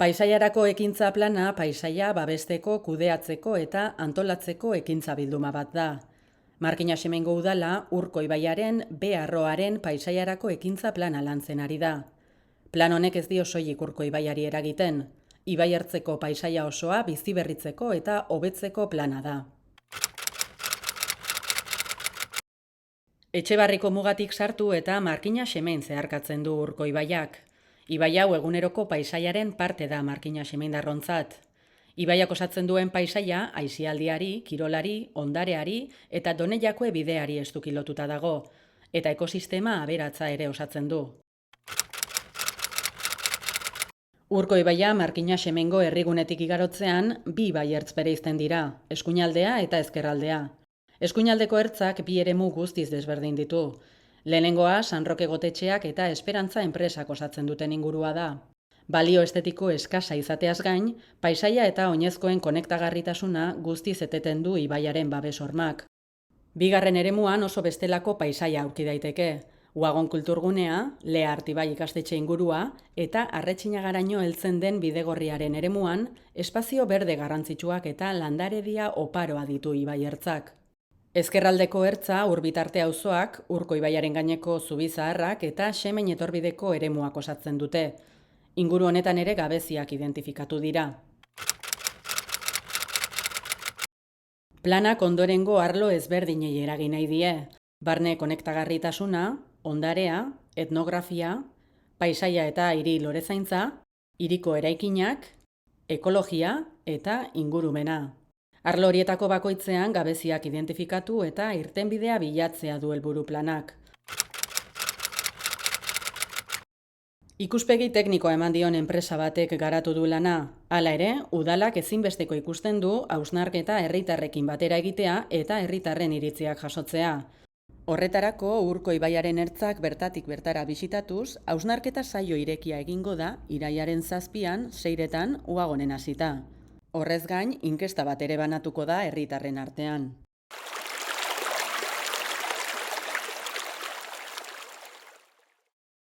Paisaiarako ekintza plana paisaia babesteko, kudeatzeko eta antolatzeko ekintza bilduma bat da. Markina Semengo udala Urko ibaiaren B-arroaren paisaiarako ekintza plana lantzen ari da. Plan honek ez dio soilik Urko ibaiari eragiten. Ibai ertzeko paisaia osoa biziberritzeko eta hobetzeko plana da. Etxebarriko mugatik sartu eta Markina Semen zeharkatzen du Urko ibaiak. Ibai hau eguneroko paisaiaren parte da Markina Semendarrontzat. Ibaiak osatzen duen paisaia aisialdiari, kirolari, ondareari eta Donejakue bideari estuki lotuta dago, eta ekosistema aberatsa ere osatzen du. Urko ibaia Markina Semengo herrigunetik igarotzean bi ibai ertz bereizten dira, eskuinaldea eta ezkerraldea. Eskuinaldeko ertzak bi eremu guztiz desberdin ditu. Lehenengoa San Roke Gotetxeak eta Esperantza enpresak osatzen duten ingurua da. Balio estetiko eskasa izateaz gain, paisaia eta oinezkoen konektagarritasuna guztiz eteten du ibaiaren babes hormak. Bigarren eremuan oso bestelako paisaia aurki daiteke. Uagon kulturgunea, Lea Artibai ikastetxe ingurua eta Arretxinagaraino heltzen den bidegorriaren eremuan, espazio berde garrantzitsuak eta landaredia oparoa ditu ibai ertzak. Ezkerraldeko ertza Urbitarte auzoak, Urko ibaiaren gaineko Zubi Zaharrak eta Semen etorbideko eremuak osatzen dute. Inguru honetan ere gabeziak identifikatu dira. Planak ondorengo arlo ezberdinei eragin nahi die. Barne konektagarritasuna, ondarea, etnografia, paisaia eta hiri lorezaintza, hiriko eraikinak, ekologia eta ingurumena. Arlo horietako bakoitzean gabeziak identifikatu eta irtenbidea bilatzea du helburu planak. Ikuspegi teknikoa eman dion enpresa batek garatu du lana. Hala ere, udalak ezinbesteko ikusten du hausnarketa herritarrekin batera egitea eta herritarren iritziak jasotzea. Horretarako Urko ibaiaren ertzak bertatik bertara bisitatuz, hausnarketa saio irekia egingo da irailaren 7an, 6etan Uagonen hasita. Horrez gain, inkesta bat ere banatuko da herritarren artean.